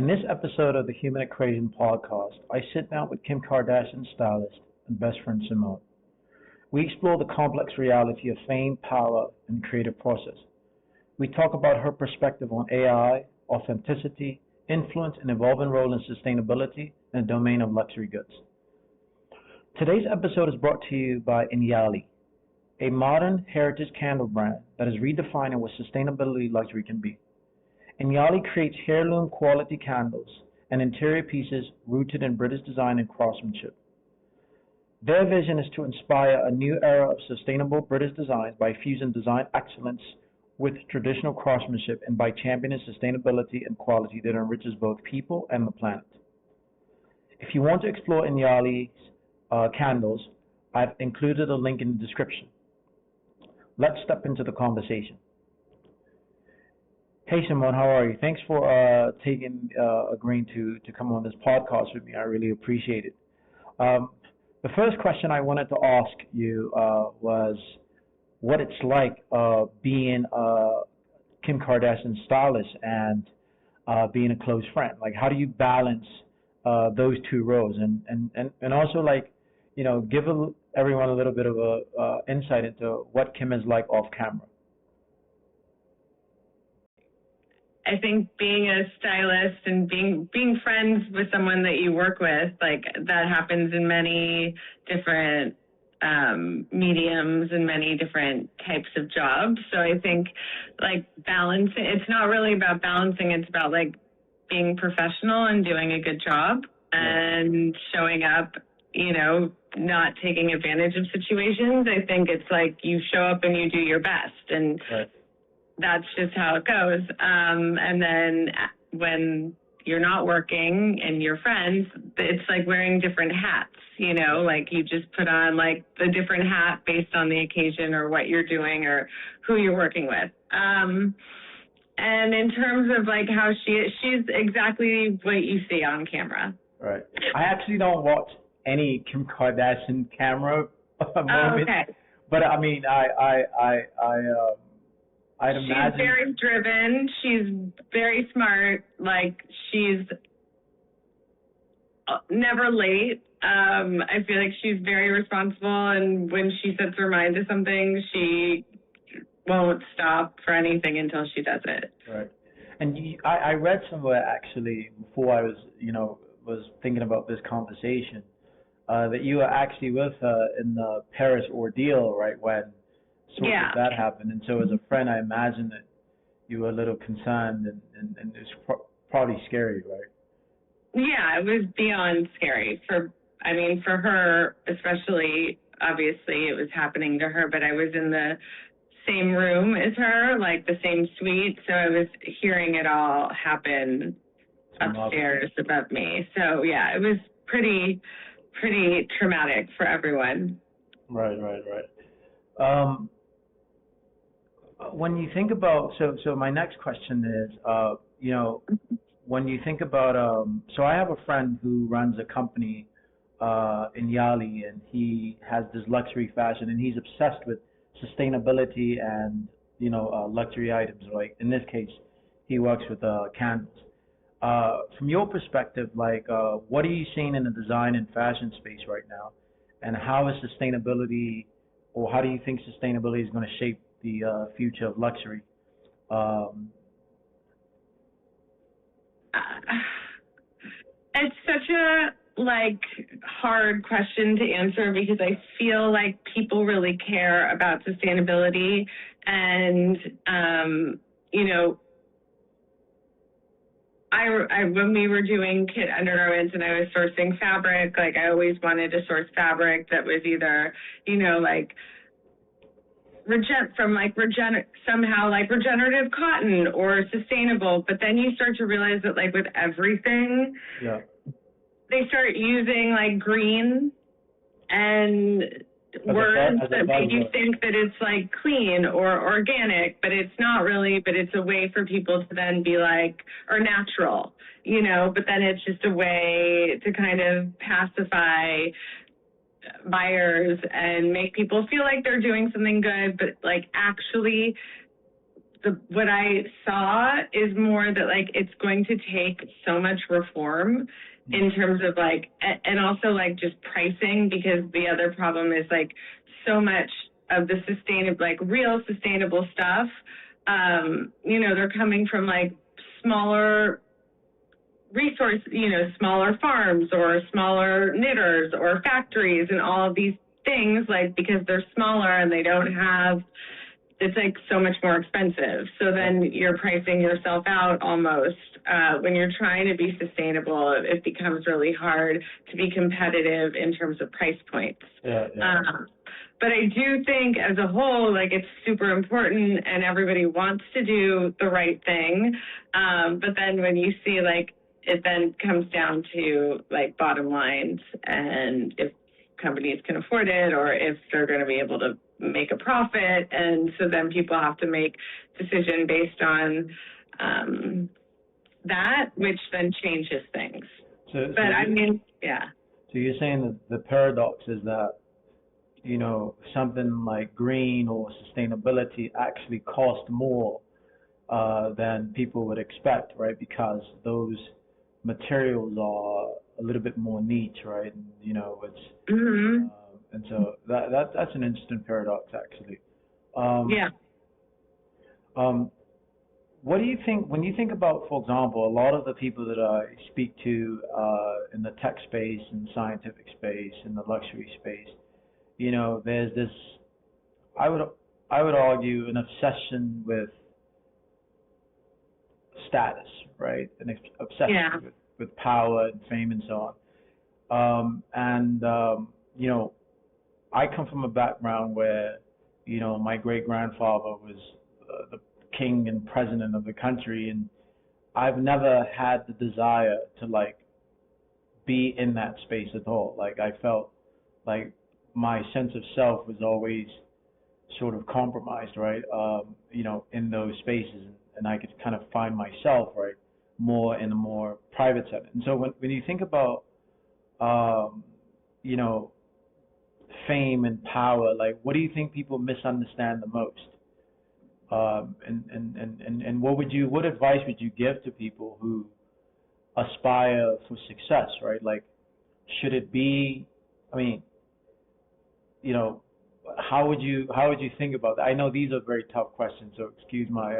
In this episode of the Human Equation podcast, I sit down with Kim Kardashian stylist and best friend Simone. We explore the complex reality of fame, power, and creative process. We talk about her perspective on AI, authenticity, influence, and evolving role in sustainability in the domain of luxury goods. Today's episode is brought to you by ENYALYÜ, a modern heritage candle brand that is redefining what sustainability luxury can be. ENYALYÜ creates heirloom-quality candles and interior pieces rooted in British design and craftsmanship. Their vision is to inspire a new era of sustainable British designs by fusing design excellence with traditional craftsmanship and by championing sustainability and quality that enriches both people and the planet. If you want to explore ENYALYÜ's candles, I've included a link in the description. Let's step into the conversation. Hey Simone, how are you? Thanks for agreeing to come on this podcast with me. I really appreciate it. The first question I wanted to ask you was what it's like being Kim Kardashian's stylist and being a close friend. Like, how do you balance those two roles? And also, like, you know, give everyone a little bit of a insight into what Kim is like off camera. I think being a stylist and being friends with someone that you work with, like, that happens in many different mediums and many different types of jobs. So I think, like, balancing, it's not really about balancing, it's about, like, being professional and doing a good job and showing up, you know, not taking advantage of situations. I think it's like you show up and you do your best, and that's just how it goes. And then when you're not working and you're friends, it's like wearing different hats, you know, like you just put on like the different hat based on the occasion or what you're doing or who you're working with. And in terms of like how she's exactly what you see on camera. Right. I actually don't watch any Kim Kardashian camera moments. Okay. But I mean, I'd imagine she's very driven. She's very smart. Like, she's never late. I feel like she's very responsible, and when she sets her mind to something, she won't stop for anything until she does it. Right. And I read somewhere actually before I was thinking about this conversation that you were actually with her in the Paris ordeal, right, when that happened. And so as a friend, I imagine that you were a little concerned and it was probably scary, right? Yeah, it was beyond scary. For her especially, obviously it was happening to her, but I was in the same room as her, like the same suite, so I was hearing it all happen upstairs above me. So yeah, it was pretty traumatic for everyone. Right. When you think about, so my next question is, when you think about, so I have a friend who runs a company, ENYALYÜ, and he has this luxury fashion, and he's obsessed with sustainability and, luxury items. Like in this case, he works with candles. From your perspective, like, what are you seeing in the design and fashion space right now, and how is sustainability, or how do you think sustainability is going to shape the future of luxury? It's such a hard question to answer because I feel like people really care about sustainability, and I when we were doing kit undergarments and I was sourcing fabric, like I always wanted to source fabric that was either somehow regenerative cotton or sustainable. But then you start to realize that like with everything, they start using green and words that make you think that it's like clean or organic, but it's not really, but it's a way for people to then be like, or natural, but then it's just a way to kind of pacify buyers and make people feel like they're doing something good, but like actually what I saw is more that like it's going to take so much reform in terms of like, and also like just pricing, because the other problem is like so much of the sustainable, like real sustainable stuff, you know, they're coming from like smaller resource, you know, smaller farms or smaller knitters or factories and all of these things, like because they're smaller and they don't have, it's like so much more expensive. So then you're pricing yourself out almost. When you're trying to be sustainable, it becomes really hard to be competitive in terms of price points. But I do think as a whole, like it's super important and everybody wants to do the right thing. But then when you see like, it then comes down to like bottom lines and if companies can afford it or if they're going to be able to make a profit. And so then people have to make decision based on that, which then changes things. So you're saying that the paradox is that, you know, something like green or sustainability actually cost more than people would expect, right? Because those materials are a little bit more niche, right? And, you know, it's and so that's an interesting paradox, actually. What do you think when you think about, for example, a lot of the people that I speak to in the tech space, in the scientific space, in the luxury space? You know, there's this, I would argue, an obsession with status, right? An obsession with power and fame and so on. You know, I come from a background where, you know, my great-grandfather was the king and president of the country, and I've never had the desire to, like, be in that space at all. Like, I felt like my sense of self was always sort of compromised, right? You know, in those spaces, and I could kind of find myself, right, more in a more private setting. And so when you think about, you know, fame and power, like, what do you think people misunderstand the most? And what advice would you give to people who aspire for success, right? Like, should it be, I mean, you know, how would you think about that? I know these are very tough questions, so excuse my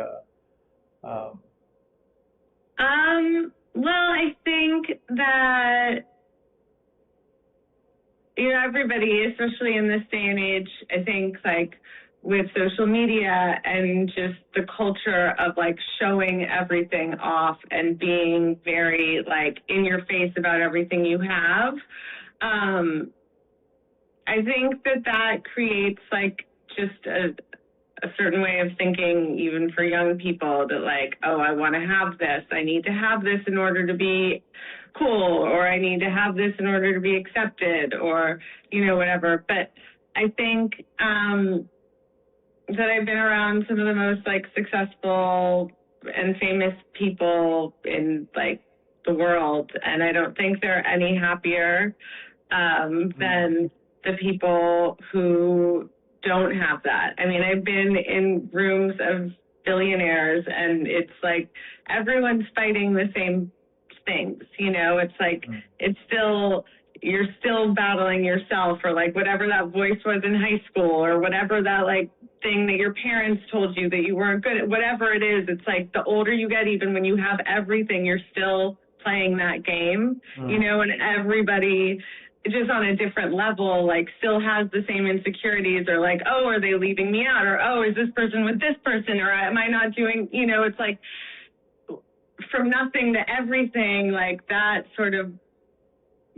well, I think that, you know, everybody, especially in this day and age, I think like with social media and just the culture of like showing everything off and being very like in your face about everything you have, I think that creates like just a certain way of thinking, even for young people, that like, oh, I want to have this. I need to have this in order to be cool, or I need to have this in order to be accepted, or, you know, whatever. But I think that I've been around some of the most like successful and famous people in like the world, and I don't think they're any happier than the people who don't have that. I mean, I've been in rooms of billionaires and it's like everyone's fighting the same things, you know. It's like it's still, you're still battling yourself, or like whatever that voice was in high school, or whatever that like thing that your parents told you that you weren't good at, whatever it is. It's like the older you get, even when you have everything, you're still playing that game, you know, and everybody just on a different level, like still has the same insecurities, or like, oh, are they leaving me out? Or, oh, is this person with this person? Or am I not doing, you know, it's like from nothing to everything, like that sort of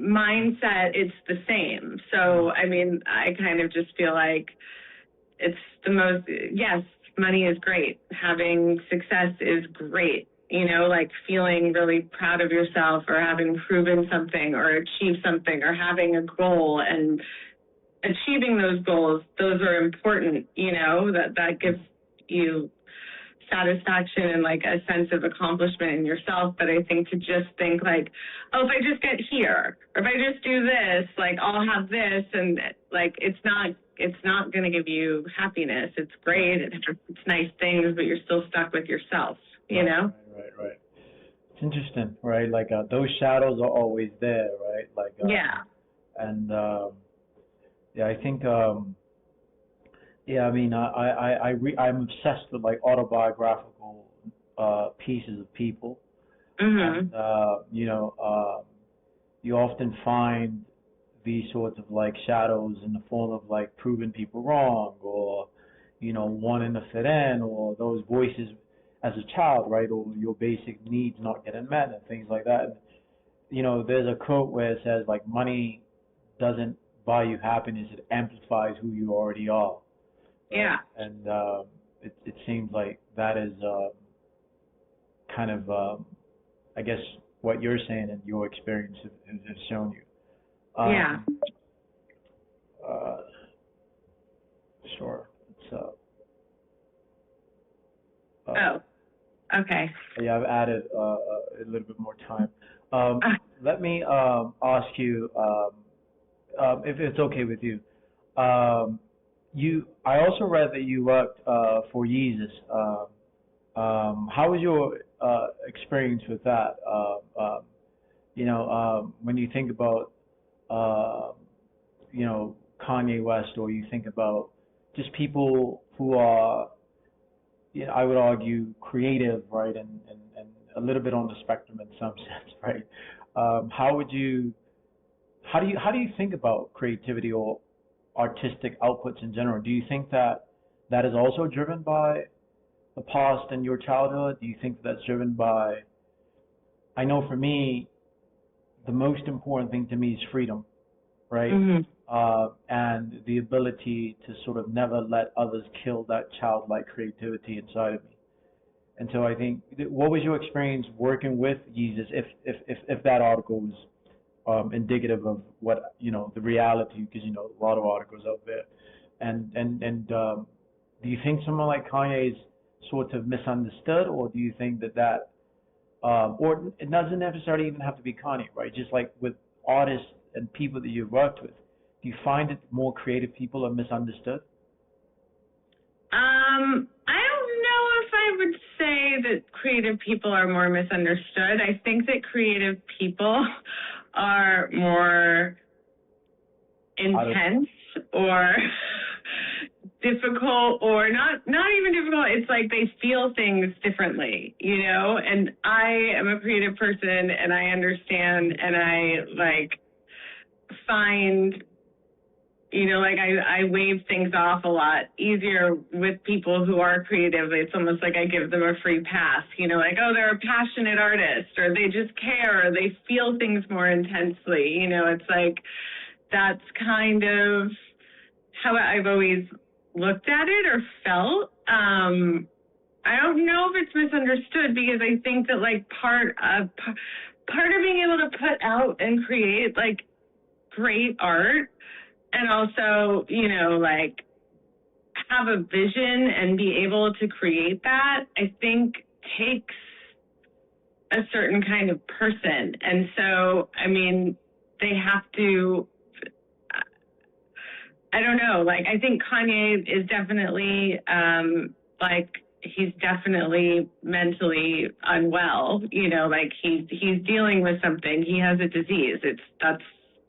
mindset, it's the same. So, I mean, I kind of just feel like it's the most, yes, money is great. Having success is great. You know, like feeling really proud of yourself, or having proven something or achieved something, or having a goal and achieving those goals, those are important, you know, that gives you satisfaction and like a sense of accomplishment in yourself. But I think to just think like, oh, if I just get here, or if I just do this, like I'll have this, and like it's not going to give you happiness. It's great, it's nice things, but you're still stuck with yourself, you know? Right. It's interesting, right? Like those shadows are always there, right? Like yeah. And yeah, I think yeah, I mean, I'm obsessed with like autobiographical pieces of people, and you know, you often find these sorts of like shadows in the form of like proving people wrong, or you know, wanting to fit in, or those voices as a child, right? Or your basic needs not getting met and things like that. And, you know, there's a quote where it says like money doesn't buy you happiness, it amplifies who you already are. Yeah. And it seems like that is kind of, I guess, what you're saying and your experience has shown you. Yeah. Sure. It's, oh, okay. yeah, I've added a little bit more time. Let me ask you, if it's okay with you. I also read that you worked for Yeezus. How was your experience with that? You know, when you think about, you know, Kanye West, or you think about just people who are, you know, I would argue creative, right, and a little bit on the spectrum in some sense, right? How do you think about creativity or artistic outputs in general? Do you think that is also driven by the past and your childhood? Do you think that's driven by, I know for me, the most important thing to me is freedom, right? And the ability to sort of never let others kill that childlike creativity inside of me. And so I think, what was your experience working with Yeezus, if that article was indicative of what, you know, the reality, because, you know, a lot of articles out there. And do you think someone like Kanye is sort of misunderstood, or do you think that or it doesn't necessarily even have to be Kanye, right? Just like with artists and people that you've worked with, do you find that more creative people are misunderstood? I don't know if I would say that creative people are more misunderstood. I think that creative people are more intense or difficult, or not even difficult. It's like they feel things differently, you know? And I am a creative person, and I understand, and I like find, you know, like I wave things off a lot easier with people who are creative. It's almost like I give them a free pass, you know, like, oh, they're a passionate artist, or they just care, or they feel things more intensely. You know, it's like, that's kind of how I've always looked at it or felt. I don't know if it's misunderstood, because I think that like part of being able to put out and create like great art, and also, you know, like have a vision and be able to create that, I think takes a certain kind of person. And so, I mean, they have to, I don't know, like I think Kanye is definitely like he's definitely mentally unwell, you know, like he's dealing with something. He has a disease. That's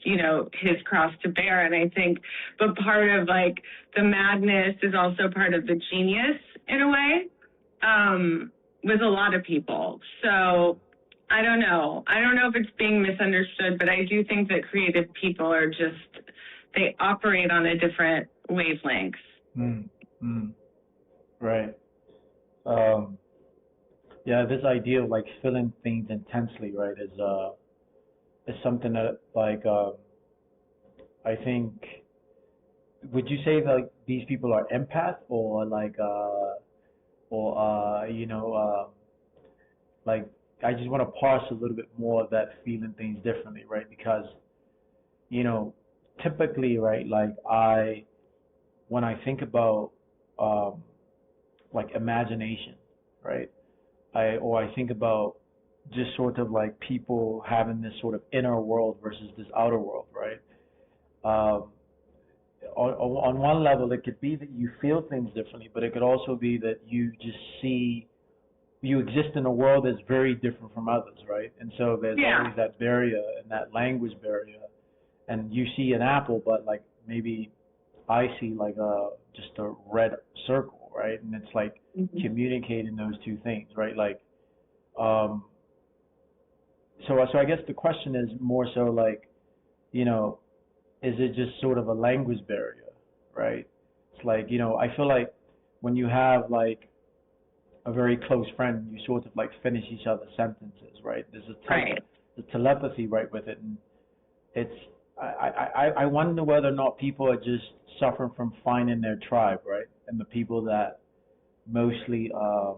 you know, his cross to bear. And I think, but part of like the madness is also part of the genius in a way, with a lot of people. So I don't know if it's being misunderstood, but I do think that creative people are just, they operate on a different wavelength. Right. Yeah, this idea of like feeling things intensely, right, is something that like I think, would you say that like, these people are empath, or like you know, like I just want to parse a little bit more of that feeling things differently, right? Because, you know, typically, right, like when I think about like imagination, right? I think about just sort of like people having this sort of inner world versus this outer world, right? Um, on one level, it could be that you feel things differently, but it could also be that you exist in a world that's very different from others, right? And so there's always that barrier and that language barrier. And you see an apple, but like maybe I see like just a red circle, right? And it's like communicating those two things, right? Like, um, so I guess the question is more so like, you know, is it just sort of a language barrier, right? It's like, I feel like when you have like a very close friend, you sort of like finish each other's sentences, right? There's the telepathy right with it, and it's I wonder whether or not people are just suffering from finding their tribe, right? And the people that mostly uh,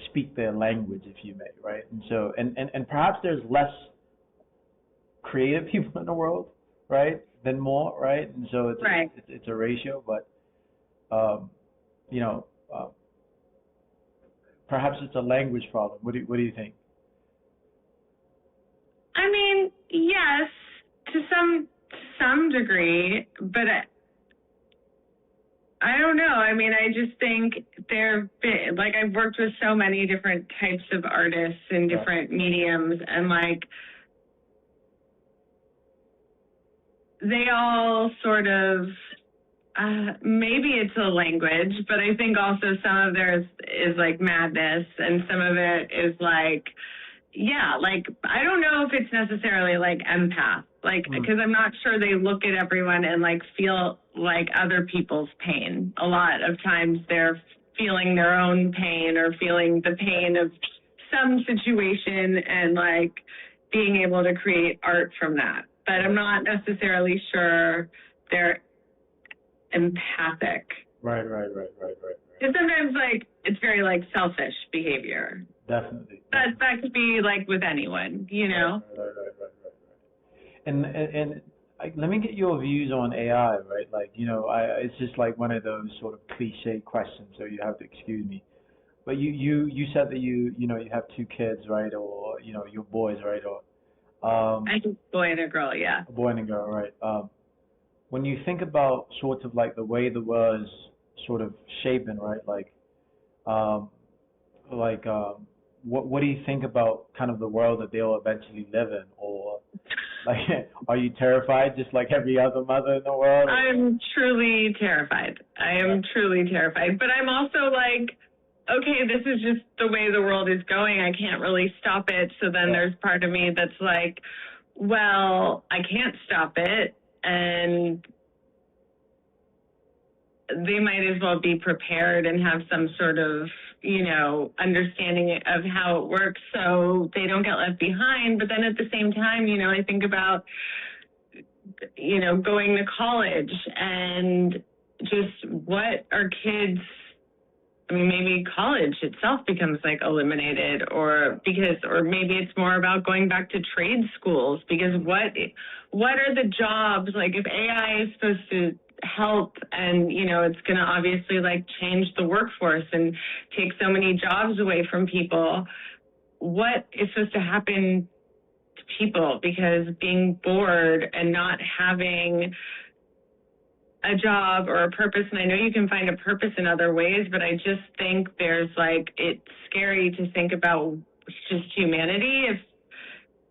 speak their language, if you may, right? And so and perhaps there's less creative people in the world, right, than more, right? And so it's a ratio, but um, you know, uh, perhaps it's a language problem. What do you think? I mean, yes, to some degree, but I don't know. I mean, I just think like I've worked with so many different types of artists in different mediums, and like they all sort of maybe it's a language, but I think also some of theirs is like madness, and some of it is like, like I don't know if it's necessarily like empath, like because I'm not sure they look at everyone and like feel like other people's pain. A lot of times they're feeling their own pain or feeling the pain of some situation and like being able to create art from that. But I'm not necessarily sure they're empathic. Right. Because sometimes like it's very like selfish behavior. Definitely. That could be like with anyone, you know. Right. And let me get your views on AI, right? Like, it's just like one of those sort of cliche questions, so you have to excuse me. But you said that you have two kids, right? Or your boys, right? Or I think boy and a girl, yeah. A boy and a girl, right? When you think about sort of like the way the world is sort of shaping, right? Um, what do you think about kind of the world that they'll eventually live in, or like, are you terrified just like every other mother in the world? I'm truly terrified. I am truly terrified, but I'm also like, okay, this is just the way the world is going. I can't really stop it. So then there's part of me that's like, well, I can't stop it, and they might as well be prepared and have some sort of, understanding of how it works so they don't get left behind. But then at the same time, I think about, going to college and just what are kids, I mean, maybe college itself becomes like eliminated, or maybe it's more about going back to trade schools, because what are the jobs, like if AI is supposed to help and, it's going to obviously like change the workforce and take so many jobs away from people, what is supposed to happen to people? Because being bored and not having a job or a purpose, and I know you can find a purpose in other ways, but I just think there's like, it's scary to think about just humanity. If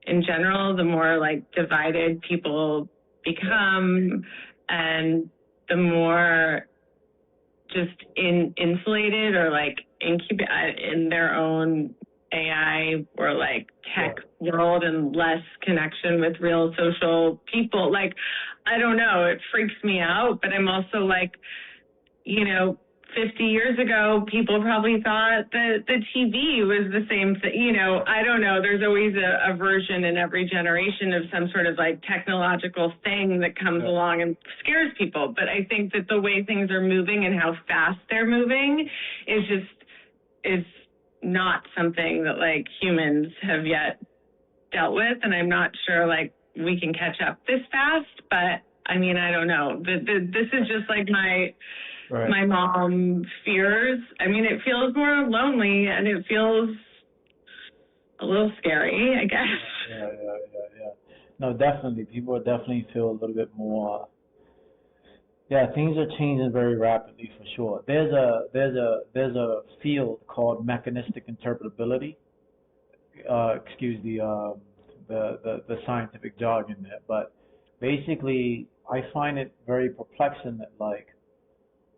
in general, the more like divided people become and the more just insulated or like in their own AI or like tech world and less connection with real social people. Like, I don't know, it freaks me out, but I'm also like, 50 years ago, people probably thought that the TV was the same thing. I don't know. There's always a version in every generation of some sort of like technological thing that comes along and scares people. But I think that the way things are moving and how fast they're moving is not something that like humans have yet dealt with. And I'm not sure like we can catch up this fast, but I mean, I don't know. This is just like my Right. my mom fears. I mean, it feels more lonely and it feels a little scary, I guess. Yeah. No, definitely. People definitely feel a little bit more. Yeah, things are changing very rapidly for sure. There's a field called mechanistic interpretability. Excuse the scientific jargon there, but basically, I find it very perplexing that like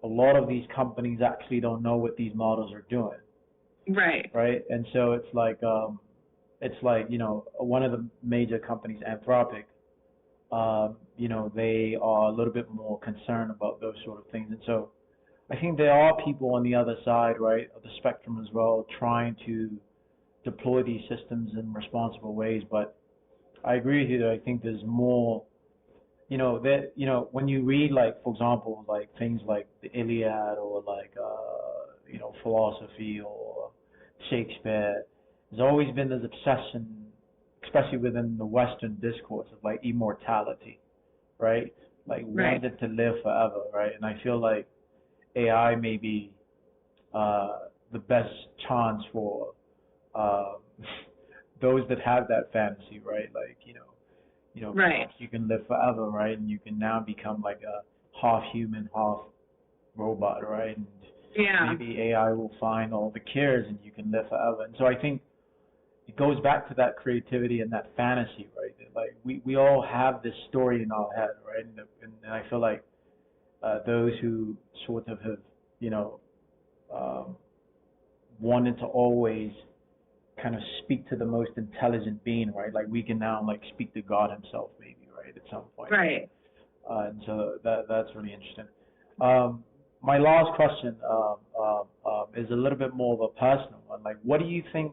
a lot of these companies actually don't know what these models are doing, Right. right? And so it's like one of the major companies, Anthropic, they are a little bit more concerned about those sort of things. And so I think there are people on the other side, right, of the spectrum as well, trying to deploy these systems in responsible ways. But I agree with you that I think there's more, when you read, like, for example, like things like the Iliad or like, philosophy or Shakespeare, there's always been this obsession, especially within the Western discourse, of like immortality, right? Like Right. wanted to live forever, right? And I feel like AI may be the best chance for uh, those that have that fantasy, right? Like, Right. perhaps you can live forever, right? And you can now become like a half human, half robot, right? And Yeah. maybe AI will find all the cures and you can live forever. And so I think it goes back to that creativity and that fantasy, right? Like we all have this story in our head, right? And I feel like those who sort of have, um, wanted to always kind of speak to the most intelligent being, right? Like we can now like speak to God himself, maybe, right? At some point. Right. And so that's really interesting. My last question is a little bit more of a personal one. Like, what do you think?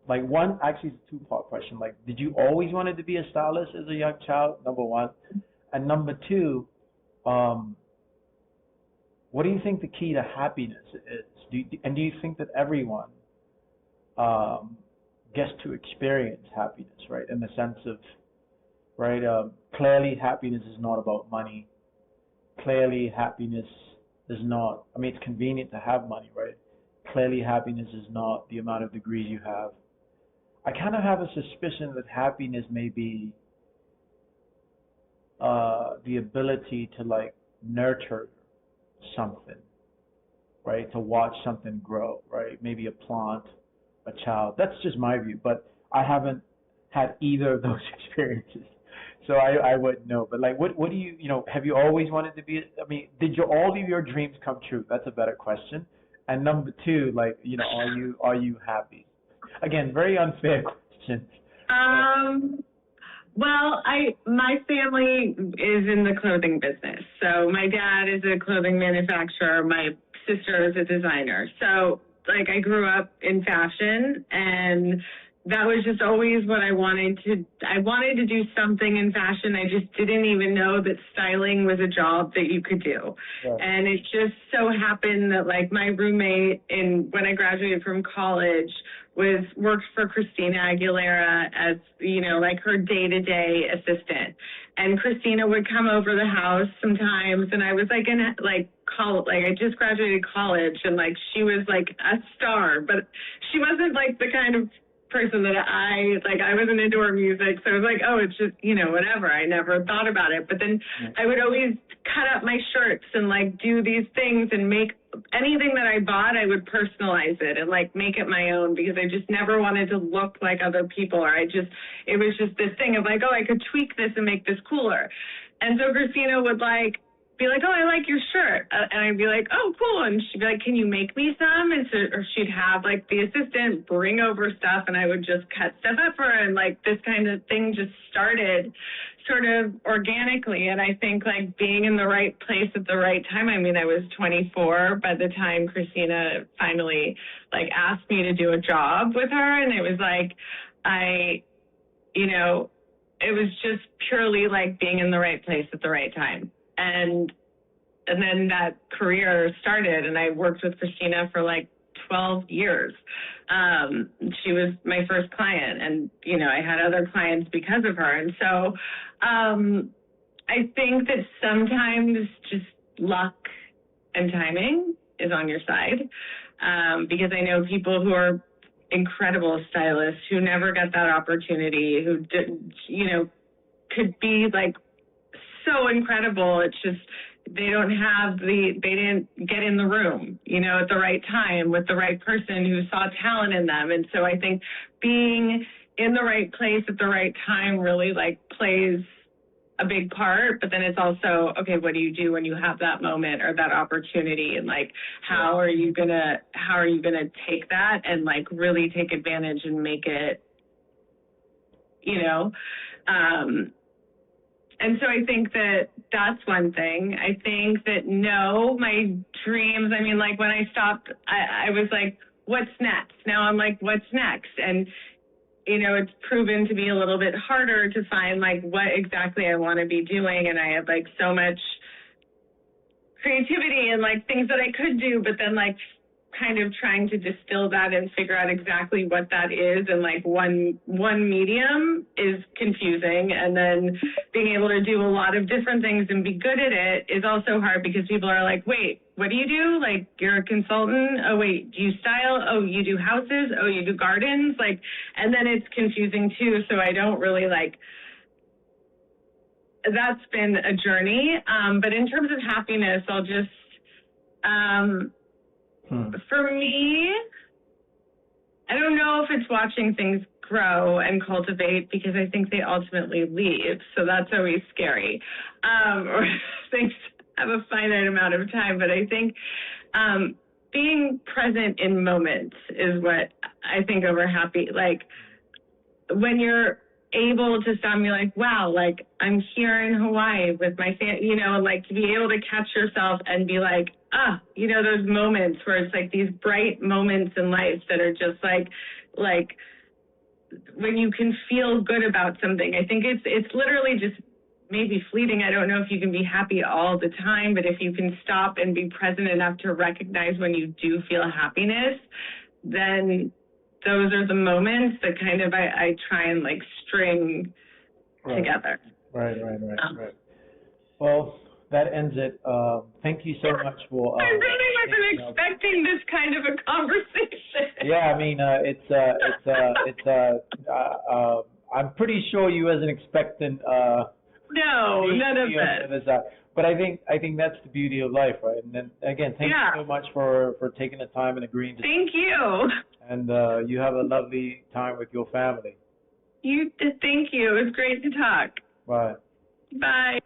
Like one, actually, it's a two-part question. Like, did you always wanted to be a stylist as a young child? Number one, and number two, what do you think the key to happiness is? Do you think that everyone gets to experience happiness, right? In the sense of, right? Clearly, happiness is not about money. Clearly, happiness is not. I mean, it's convenient to have money, right? Clearly, happiness is not the amount of degrees you have. I kind of have a suspicion that happiness may be the ability to like nurture something, right? To watch something grow, right? Maybe a plant, a child. That's just my view, but I haven't had either of those experiences, so I wouldn't know. But like, what do you, have you always wanted to be? I mean, did all of your dreams come true? That's a better question. And number two, like, are you happy? Again, very unfair question. Well, my family is in the clothing business. So my dad is a clothing manufacturer. My sister is a designer. So like I grew up in fashion, and that was just always what I wanted to do something in fashion. I just didn't even know that styling was a job that you could do. Right. And it just so happened that like my roommate when I graduated from college worked for Christina Aguilera as, like her day-to-day assistant. And Christina would come over the house sometimes, and I was like I just graduated college, and like she was like a star, but she wasn't like the kind of person that I wasn't into her music, so I was like, oh, it's just, whatever. I never thought about it. But then I would always cut up my shirts and like do these things and make anything that I bought, I would personalize it and like make it my own, because I just never wanted to look like other people, or it was just this thing of like, oh, I could tweak this and make this cooler. And so Christina would like be like, oh, I like your shirt. And I'd be like, oh, cool. And she'd be like, can you make me some? And so, or she'd have like the assistant bring over stuff, and I would just cut stuff up for her. And like this kind of thing just started sort of organically. And I think like being in the right place at the right time. I mean, I was 24 by the time Christina finally like asked me to do a job with her. And it was like, it was just purely like being in the right place at the right time. And then that career started, and I worked with Christina for like 12 years. She was my first client, and, I had other clients because of her. And so I think that sometimes just luck and timing is on your side. Because I know people who are incredible stylists who never got that opportunity, who did, could be like so incredible. It's just they didn't get in the room, at the right time with the right person who saw talent in them. And so I think being in the right place at the right time really like plays a big part. But then it's also, okay, what do you do when you have that moment or that opportunity? And like, how are you gonna take that and like really take advantage and make it, and so I think that that's one thing. I think that my dreams, I mean, like when I stopped, I was like, what's next? Now I'm like, what's next? And, it's proven to be a little bit harder to find like what exactly I want to be doing. And I have like so much creativity and like things that I could do, but then like kind of trying to distill that and figure out exactly what that is and like one medium is confusing, and then being able to do a lot of different things and be good at it is also hard because people are like, wait, what do you do? Like, you're a consultant? Oh wait, do you style? Oh, you do houses? Oh, you do gardens? Like, and then it's confusing too. So I don't really like, that's been a journey. But in terms of happiness, I'll just, for me, I don't know if it's watching things grow and cultivate because I think they ultimately leave. So that's always scary. Or things have a finite amount of time. But I think being present in moments is what I think over happy. Like when you're able to stop and be like, wow, like I'm here in Hawaii with my family, like to be able to catch yourself and be like, those moments where it's like these bright moments in life that are just like when you can feel good about something. I think it's literally just maybe fleeting. I don't know if you can be happy all the time, but if you can stop and be present enough to recognize when you do feel happiness, then those are the moments that kind of I try and like string together. Right. Well, that ends it. Thank you so much for. I really wasn't expecting this kind of a conversation. Yeah, I mean, I'm pretty sure you wasn't expecting. No, none of that. But I think that's the beauty of life, right? And then again, thank you so much for taking the time and agreeing to. Thank you. And you have a lovely time with your family. Thank you. It was great to talk. Bye. Bye.